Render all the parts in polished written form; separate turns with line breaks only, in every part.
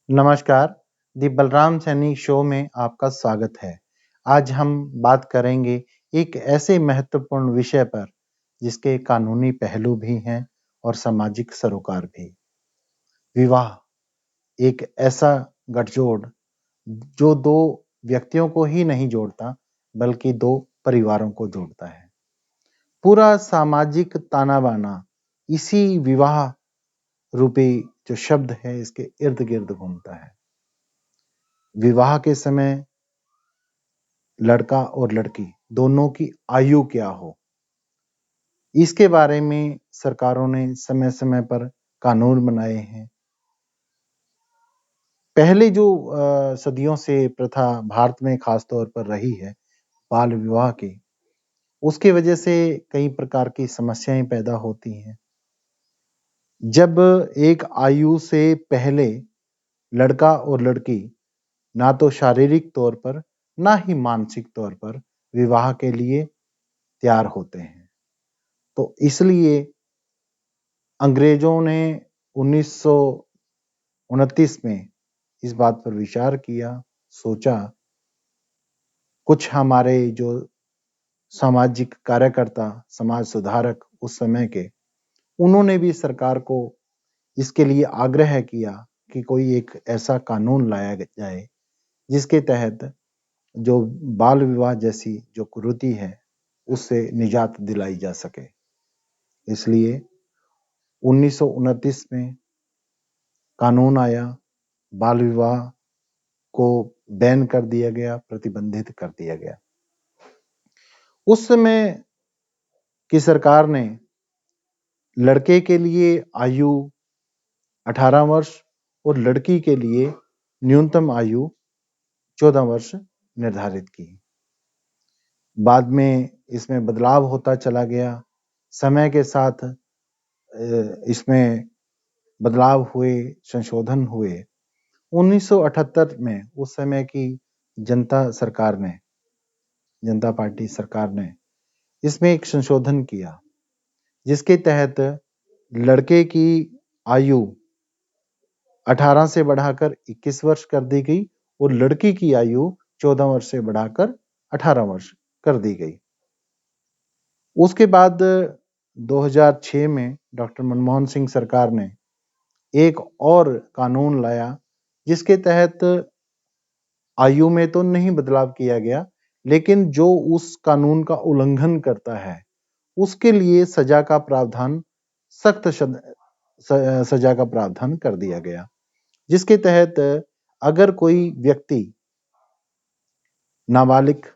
नमस्कार, दी बलराम सैनी शो में आपका स्वागत है। आज हम बात करेंगे एक ऐसे महत्वपूर्ण विषय पर जिसके कानूनी पहलू भी हैं और सामाजिक सरोकार भी। विवाह एक ऐसा गठजोड़ जो दो व्यक्तियों को ही नहीं जोड़ता बल्कि दो परिवारों को जोड़ता है। पूरा सामाजिक ताना-बाना इसी विवाह रूपी जो शब्द है इसके इर्द-गिर्द घूमता है। विवाह के समय लड़का और लड़की दोनों की आयु क्या हो, इसके बारे में सरकारों ने समय-समय पर कानून बनाए हैं। पहले जो सदियों से प्रथा भारत में खास तौर पर रही है, बाल विवाह की, उसकी वजह से कई प्रकार की समस्याएँ पैदा होती हैं। जब एक आयु से पहले लड़का और लड़की ना तो शारीरिक तौर पर, ना ही मानसिक तौर पर विवाह के लिए तैयार होते हैं। तो इसलिए अंग्रेजों ने 1929 में इस बात पर विचार किया, सोचा। कुछ हमारे जो सामाजिक कार्यकर्ता, समाज सुधारक उस समय के, उन्होंने भी सरकार को इसके लिए आग्रह किया कि कोई एक ऐसा कानून लाया जाए, जिसके तहत जो बाल विवाह जैसी जो कुरीति है, उससे निजात दिलाई जा सके। इसलिए 1929 में कानून आया, बाल विवाह को बैन कर दिया गया, प्रतिबंधित कर दिया गया। उस समय की सरकार ने लड़के के लिए आयु 18 वर्ष और लड़की के लिए न्यूनतम आयु 14 वर्ष निर्धारित की। बाद में इसमें बदलाव होता चला गया। समय के साथ इसमें बदलाव हुए, संशोधन हुए। 1978 में उस समय की जनता पार्टी सरकार ने इसमें एक संशोधन किया, जिसके तहत लड़के की आयु 18 से बढ़ाकर 21 वर्ष कर दी गई और लड़की की आयु 14 वर्ष से बढ़ाकर 18 वर्ष कर दी गई। उसके बाद 2006 में डॉक्टर मनमोहन सिंह सरकार ने एक और कानून लाया, जिसके तहत आयु में तो नहीं बदलाव किया गया, लेकिन जो उस कानून का उल्लंघन करता है, उसके लिए सजा का प्रावधान सख्त सजा का प्रावधान कर दिया गया, जिसके तहत अगर कोई व्यक्ति नाबालिग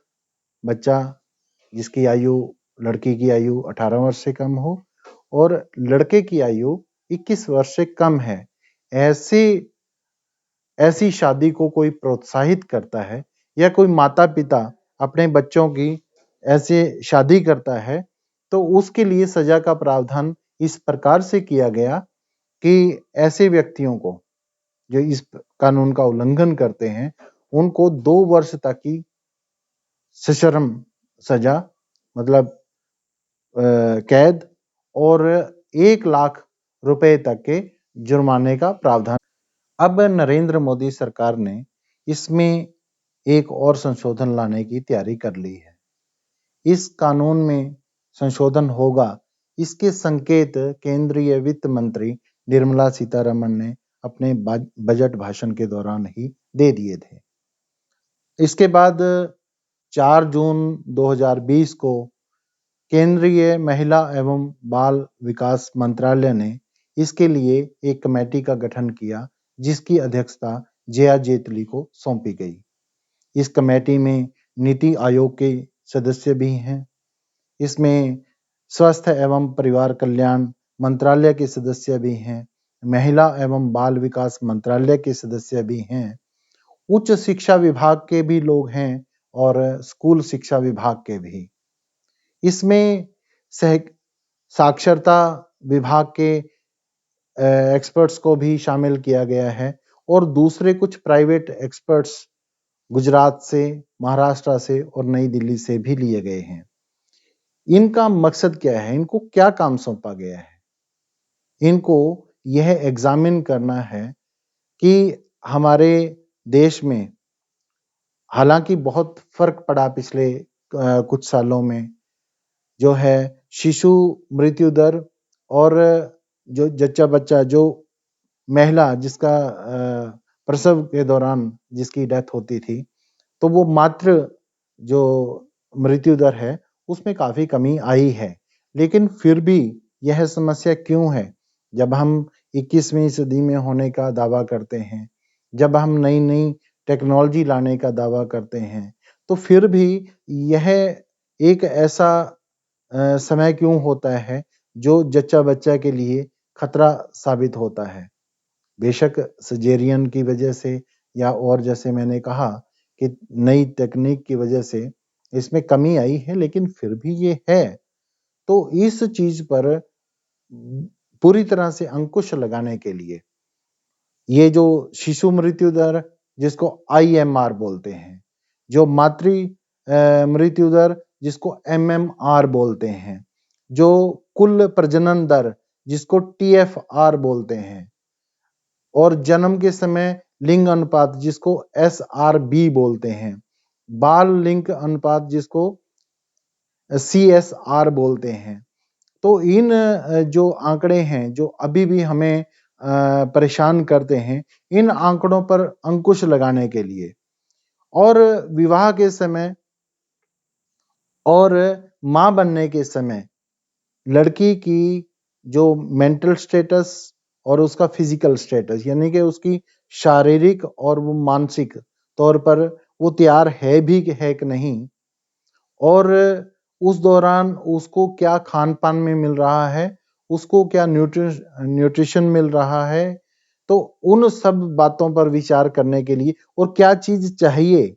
बच्चा जिसकी आयु लड़की की आयु 18 वर्ष से कम हो और लड़के की आयु 21 वर्ष से कम है, ऐसी शादी को कोई प्रोत्साहित करता है या कोई माता-पिता अपने बच्चों की ऐसे शादी करता है, तो उसके लिए सजा का प्रावधान इस प्रकार से किया गया कि ऐसे व्यक्तियों को जो इस कानून का उल्लंघन करते हैं, उनको 2 वर्ष तक की सश्रम सजा मतलब कैद और 1 लाख रुपए तक के जुर्माने का प्रावधान। अब नरेंद्र मोदी सरकार ने इसमें एक और संशोधन लाने की तैयारी कर ली है। इस कानून में संशोधन होगा, इसके संकेत केंद्रीय वित्त मंत्री निर्मला सीतारमण ने अपने बजट भाषण के दौरान ही दे दिए थे। इसके बाद 4 जून 2020 को केंद्रीय महिला एवं बाल विकास मंत्रालय ने इसके लिए एक कमेटी का गठन किया, जिसकी अध्यक्षता जया जेटली को सौंपी गई। इस कमेटी में नीति आयोग के सदस्य भी हैं। इसमें स्वास्थ्य एवं परिवार कल्याण मंत्रालय के सदस्य भी हैं, महिला एवं बाल विकास मंत्रालय के सदस्य भी हैं, उच्च शिक्षा विभाग के भी लोग हैं और स्कूल शिक्षा विभाग के भी। इसमें साक्षरता विभाग के एक्सपर्ट्स को भी शामिल किया गया है और दूसरे कुछ प्राइवेट एक्सपर्ट्स गुजरात से, महाराष्ट्र से और नई दिल्ली से भी लिए गए हैं। इनका मकसद क्या है? इनको क्या काम सौंपा गया है? इनको यह एग्जामिन करना है कि हमारे देश में हालांकि बहुत फर्क पड़ा पिछले कुछ सालों में, जो है शिशु मृत्यु दर और जो जच्चा बच्चा, जो महिला जिसका प्रसव के दौरान जिसकी डेथ होती थी, तो वो मातृ जो मृत्यु दर है उसमें काफी कमी आई है। लेकिन फिर भी यह समस्या क्यों है? जब हम 21वीं सदी में होने का दावा करते हैं, जब हम नई नई टेक्नोलॉजी लाने का दावा करते हैं, तो फिर भी यह एक ऐसा समय क्यों होता है जो जच्चा बच्चा के लिए खतरा साबित होता है? बेशक सजेरियन की वजह से, या और जैसे मैंने कहा कि नई तकनीक की वजह से इसमें कमी आई है, लेकिन फिर भी ये है। तो इस चीज पर पूरी तरह से अंकुश लगाने के लिए ये जो शिशु मृत्यु दर, जिसको IMR बोलते हैं, जो मातृ मृत्यु दर जिसको MMR बोलते हैं, जो कुल प्रजनन दर जिसको TFR बोलते हैं, और जन्म के समय लिंग अनुपात जिसको SRB बोलते हैं, बाल लिंग अनुपात जिसको CSR बोलते हैं। तो इन जो आंकड़े हैं जो अभी भी हमें परेशान करते हैं, इन आंकड़ों पर अंकुश लगाने के लिए और विवाह के समय और मां बनने के समय लड़की की जो मेंटल स्टेटस और उसका फिजिकल स्टेटस, यानी कि उसकी शारीरिक और वो मानसिक तौर पर वो तैयार है भी है कि नहीं, और उस दौरान उसको क्या खान पान में मिल रहा है, उसको क्या न्यूट्रिशन मिल रहा है, तो उन सब बातों पर विचार करने के लिए और क्या चीज चाहिए,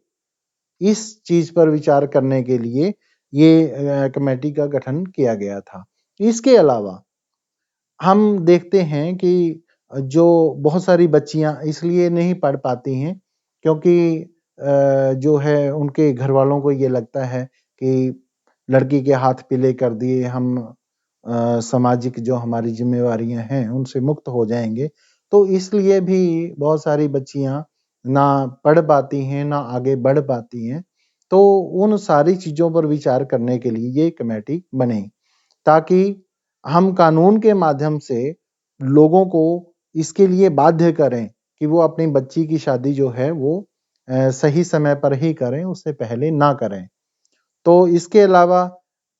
इस चीज पर विचार करने के लिए ये कमेटी का गठन किया गया था। इसके अलावा हम देखते हैं कि जो बहुत सारी बच्चियां इसलिए नहीं पढ़ पाती हैं क्योंकि जो है उनके घर वालों को ये लगता है कि लड़की के हाथ पीले कर दिए हम सामाजिक जो हमारी जिम्मेवारियां हैं उनसे मुक्त हो जाएंगे, तो इसलिए भी बहुत सारी बच्चियां ना पढ़ पाती हैं ना आगे बढ़ पाती हैं। तो उन सारी चीजों पर विचार करने के लिए ये कमेटी बनी, ताकि हम कानून के माध्यम से लोगों को इसके लिए बाध्य करें कि वो अपनी बच्ची की शादी जो है वो सही समय पर ही करें, उससे पहले ना करें। तो इसके अलावा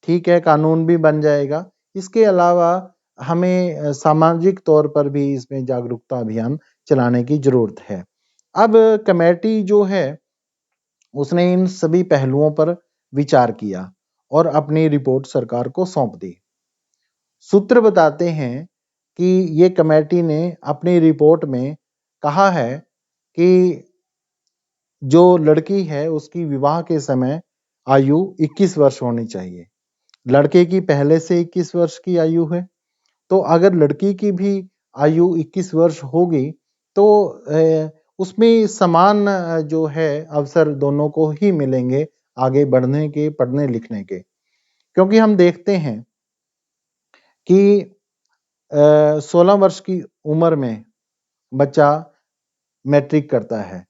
ठीक है, कानून भी बन जाएगा। इसके अलावा हमें सामाजिक तौर पर भी इसमें जागरूकता अभियान चलाने की जरूरत है। अब कमेटी जो है उसने इन सभी पहलुओं पर विचार किया और अपनी रिपोर्ट सरकार को सौंप दी। सूत्र बताते हैं कि ये कमेटी ने अपनी रिपोर्ट में कहा है कि जो लड़की है उसकी विवाह के समय आयु 21 वर्ष होनी चाहिए। लड़के की पहले से 21 वर्ष की आयु है, तो अगर लड़की की भी आयु 21 वर्ष होगी तो उसमें समान जो है अवसर दोनों को ही मिलेंगे आगे बढ़ने के, पढ़ने लिखने के। क्योंकि हम देखते हैं कि 16 वर्ष की उम्र में बच्चा मैट्रिक करता है,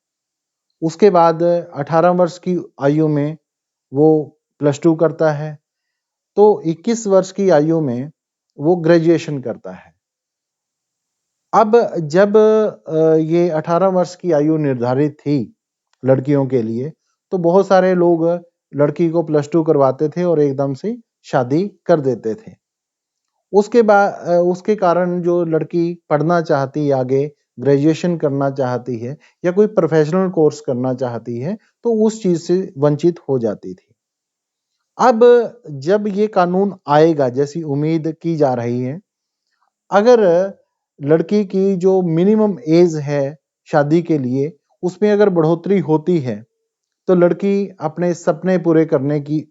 उसके बाद 18 वर्ष की आयु में वो +2 करता है, तो 21 वर्ष की आयु में वो ग्रेजुएशन करता है। अब जब ये 18 वर्ष की आयु निर्धारित थी लड़कियों के लिए, तो बहुत सारे लोग लड़की को +2 करवाते थे और एकदम से शादी कर देते थे। उसके बाद उसके कारण जो लड़की पढ़ना चाहती है, आगे ग्रेजुएशन करना चाहती है या कोई प्रोफेशनल कोर्स करना चाहती है, तो उस चीज से वंचित हो जाती थी। अब जब ये कानून आएगा जैसी उम्मीद की जा रही है, अगर लड़की की जो मिनिमम एज है शादी के लिए उसमें अगर बढ़ोतरी होती है, तो लड़की अपने सपने पूरे करने की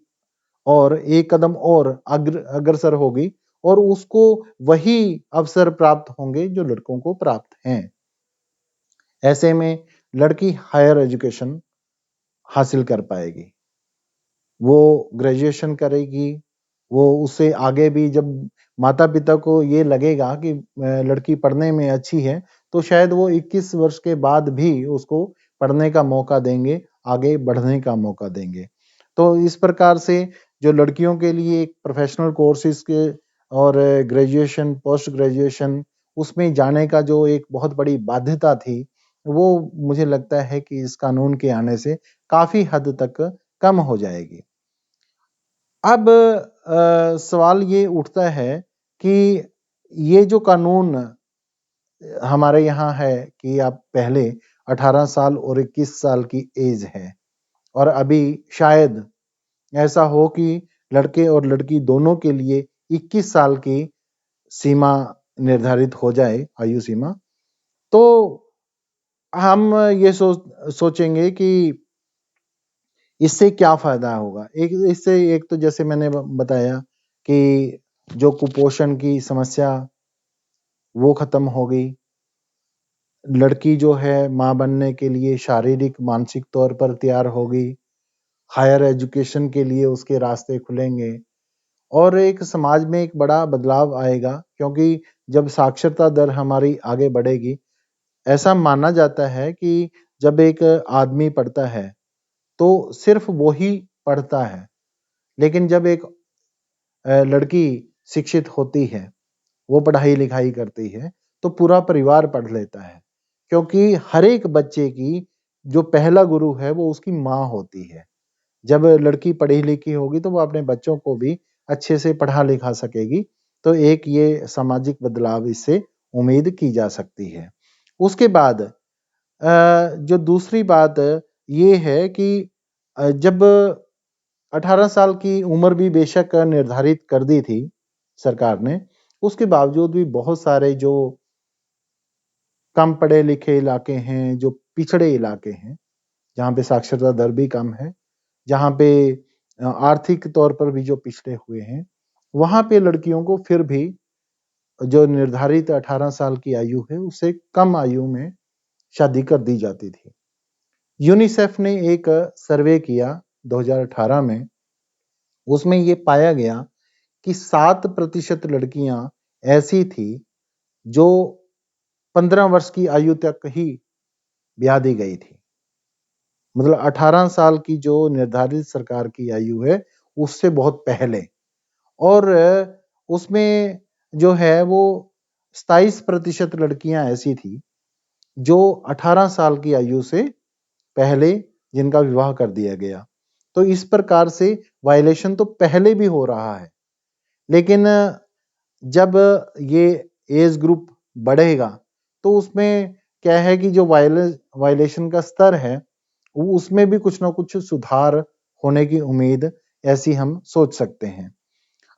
और एक कदम और अग्रसर होगी और उसको वही अवसर प्राप्त होंगे जो लड़कों को प्राप्त हैं। ऐसे में लड़की हायर एजुकेशन हासिल कर पाएगी, वो ग्रेजुएशन करेगी, वो उससे आगे भी जब माता पिता को ये लगेगा कि लड़की पढ़ने में अच्छी है, तो शायद वो 21 वर्ष के बाद भी उसको पढ़ने का मौका देंगे, आगे बढ़ने का मौका देंगे। तो इस प्रकार से जो लड़कियों के लिए एक प्रोफेशनल कोर्सेज के और ग्रेजुएशन, पोस्ट ग्रेजुएशन उसमें जाने का जो एक बहुत बड़ी बाध्यता थी, वो मुझे लगता है कि इस कानून के आने से काफ़ी हद तक कम हो जाएगी। अब सवाल ये उठता है कि ये जो कानून हमारे यहाँ है कि आप पहले 18 साल और 21 साल की एज है और अभी शायद ऐसा हो कि लड़के और लड़की दोनों के लिए 21 साल की सीमा निर्धारित हो जाए, आयु सीमा। तो हम ये सोचेंगे कि इससे क्या फ़ायदा होगा? इससे एक तो जैसे मैंने बताया कि जो कुपोषण की समस्या वो खत्म हो गई। लड़की जो है माँ बनने के लिए शारीरिक, मानसिक तौर पर तैयार होगी। हायर एजुकेशन के लिए उसके रास्ते खुलेंगे और एक समाज में एक बड़ा बदलाव आएगा क्योंकि जब साक्षरता दर हमारी आगे बढ़ेगी, ऐसा माना जाता है कि जब एक आदमी पढ़ता है, तो सिर्फ़ वो ही पढ़ता है। लेकिन जब एक लड़की शिक्षित होती है, वो पढ़ाई-लिखाई करती है, तो पूरा परिवार पढ़ लेता है। क्योंकि हर एक बच्चे की जो पहला गुरु है, वो उसकी माँ होती है। जब लड़की पढ़ी-लिखी होगी, तो वो अपने बच्चों को भी अच्छे से पढ़ा-लिखा सकेगी। तो एक ये सामाजिक बदलाव इससे उम्मीद की जा सकती है। उसके बाद जो दूसरी बात ये है कि जब 18 साल की उम्र भी बेशक निर्धारित कर दी थी सरकार ने, उसके बावजूद भी बहुत सारे जो कम पढ़े-लिखे इलाके हैं, जो पिछड़े इलाके हैं, जहाँ पे साक्षरता दर भी कम है, जहाँ पे आर्थिक तौर पर भी जो पिछड़े हुए हैं, वहाँ पे लड़कियों को फिर भी जो निर्धारित 18 साल की आयु है, उससे कम आयु में शादी कर दी जाती थी। यूनिसेफ ने एक सर्वे किया 2018 में, उसमें ये पाया गया कि 7% लड़कियां ऐसी थी जो 15 वर्ष की आयु तक ही ब्याह दी गई थी। मतलब 18 साल की जो निर्धारित सरकार की आयु है, उससे बहुत पहले और उसमें जो है वो 27% लड़कियां ऐसी थी जो 18 साल की आयु से पहले जिनका विवाह कर दिया गया। तो इस प्रकार से वायलेशन तो पहले भी हो रहा है। लेकिन जब ये एज ग्रुप बढ़ेगा, तो उसमें क्या है कि जो वायलेशन का स्तर है, वो उसमें भी कुछ ना कुछ सुधार होने की उम्मीद ऐसी हम सोच सकते हैं।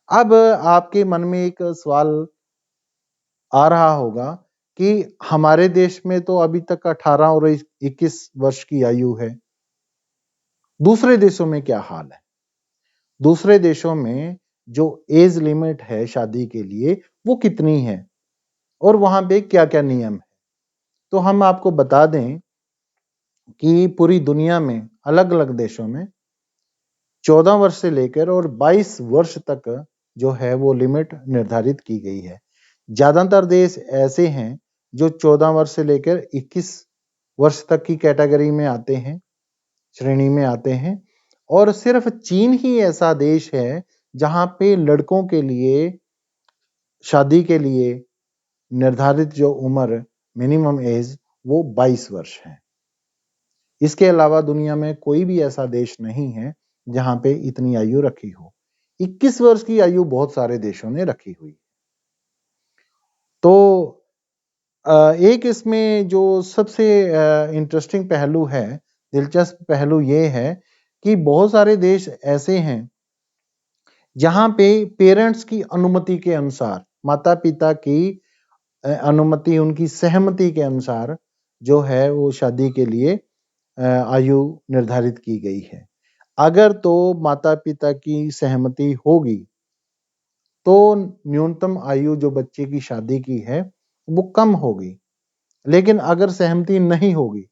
अब आपके मन में एक सवाल आ रहा होगा कि हमारे देश में तो अभी तक 18 और 21 वर्ष की आयु है। दूसरे देशों में क्या हाल है? दूसरे देशों में जो एज लिमिट है शादी के लिए, वो कितनी है? और वहाँ पे क्या-क्या नियम है? तो हम आपको बता दें कि पूरी दुनिया में अलग-अलग देशों में 14 वर्ष से लेकर और 22 वर्ष तक जो है वो लिमिट निर्धारित की गई है। ज़्यादातर देश ऐसे हैं जो 14 वर्ष से लेकर 21 वर्ष तक की कैटेगरी में आते हैं, श्रेणी में आते हैं और सिर्फ चीन ही ऐसा देश है जहाँ पे लड़कों के लिए शादी के लिए निर्धारित जो उम्र मिनिमम एज वो 22 वर्ष है। इसके अलावा दुनिया में कोई भी ऐसा देश नहीं है जहाँ पे इतनी आयु रखी हो। 21 वर्ष की आयु बहुत सारे देशों ने रखी हुई। तो एक इसमें जो सबसे इंटरेस्टिंग पहलू है, दिलचस्प पहलू ये है कि बहुत सारे देश ऐसे हैं जहाँ पे पेरेंट्स की अनुमति के अनुसार, माता-पिता की अनुमति, उनकी सहमति के अनुसार जो है वो शादी के लिए आयु निर्धारित की गई है। अगर तो माता-पिता की सहमति होगी, तो न्यूनतम आयु जो बच्चे की शादी की है, वो कम होगी। लेकिन अगर सहमति नहीं होगी,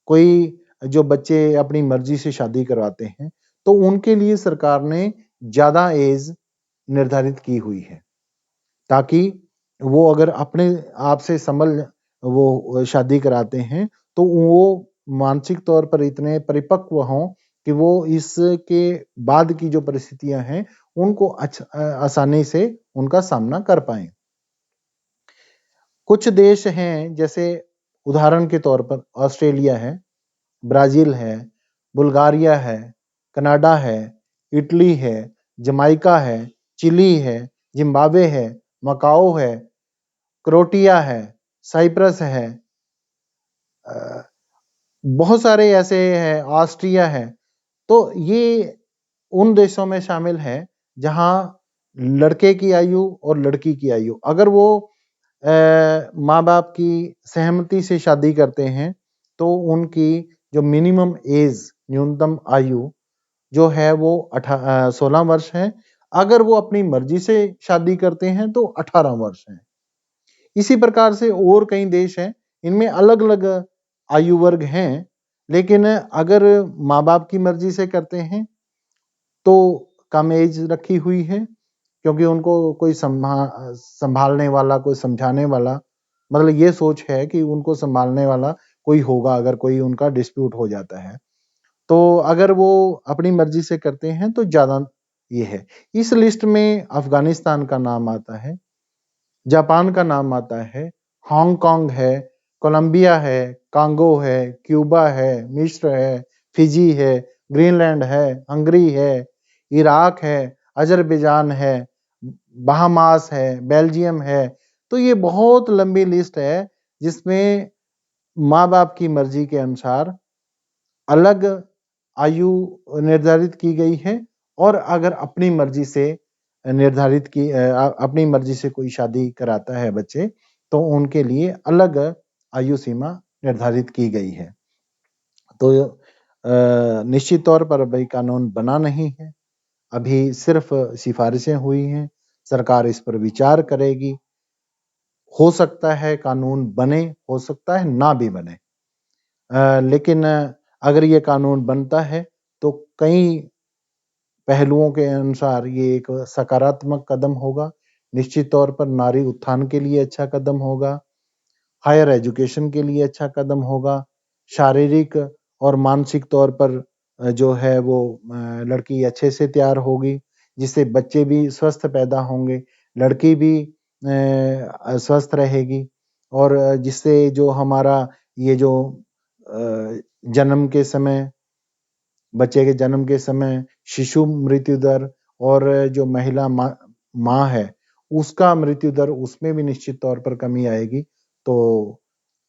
कोई जो बच्चे अपनी मर्ज़ी से शादी करवाते हैं, तो उनके लिए सरकार ने ज़्यादा एज निर्धारित की हुई है, ताकि वो अगर अपने आप से संभल वो शादी कराते हैं तो वो मानसिक तौर पर इतने परिपक्व हों कि वो इसके बाद की जो परिस्थितियां हैं उनको आसानी से उनका सामना कर पाएं। कुछ देश हैं जैसे उदाहरण के तौर पर ऑस्ट्रेलिया है, ब्राजील है, बुल्गारिया है, कनाडा है, इटली है, जमाइका है, चिली है, जिम्बाब्वे है, मकाओ है, क्रोएशिया है, साइप्रस है, बहुत सारे ऐसे हैं, ऑस्ट्रिया है। तो ये उन देशों में शामिल है जहां लड़के की आयु और लड़की की आयु, अगर वो माँ बाप की सहमति से शादी करते हैं तो उनकी जो मिनिमम एज, न्यूनतम आयु जो है वो 16 वर्ष है। अगर वो अपनी मर्जी से शादी करते हैं तो 18 वर्ष है। इसी प्रकार से और कई देश हैं, इनमें अलग अलग आयु वर्ग हैं, लेकिन अगर माँ बाप की मर्जी से करते हैं तो कम एज रखी हुई है, क्योंकि उनको कोई संभालने वाला, कोई समझाने वाला, मतलब ये सोच है कि उनको संभालने वाला कोई होगा अगर कोई उनका डिस्प्यूट हो जाता है। तो अगर वो अपनी मर्जी से करते हैं तो ज्यादा ये है। इस लिस्ट में अफगानिस्तान का नाम आता है, जापान का नाम आता है, हांगकांग है, कोलंबिया है, कांगो है, क्यूबा है, मिस्र है, फिजी है, ग्रीनलैंड है, हंगरी है, इराक है, अजरबैजान है, बहामास है, बेल्जियम है। तो ये बहुत लंबी लिस्ट है जिसमें माँ बाप की मर्जी के अनुसार अलग आयु निर्धारित की गई है, और अगर अपनी मर्जी से अपनी मर्जी से कोई शादी कराता है बच्चे, तो उनके लिए अलग आयु सीमा निर्धारित की गई है। तो निश्चित तौर पर अभी कानून बना नहीं है, अभी सिर्फ सिफारिशें हुई हैं, सरकार इस पर विचार करेगी। हो सकता है कानून बने, हो सकता है ना भी बने, लेकिन अगर ये कानून बनता है तो कई पहलुओं के अनुसार ये एक सकारात्मक कदम होगा। निश्चित तौर पर नारी उत्थान के लिए अच्छा कदम होगा, हायर एजुकेशन के लिए अच्छा कदम होगा, शारीरिक और मानसिक तौर पर जो है वो लड़की अच्छे से तैयार होगी, जिससे बच्चे भी स्वस्थ पैदा होंगे, लड़की भी स्वस्थ रहेगी, और जिससे जो हमारा ये जो जन्म के समय, बच्चे के जन्म के समय शिशु मृत्यु दर और जो महिला माँ है उसका मृत्यु दर, उसमें भी निश्चित तौर पर कमी आएगी। तो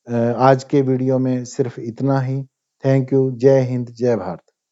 आज के वीडियो में सिर्फ इतना ही। Thank you. जय हिंद, जय भारत।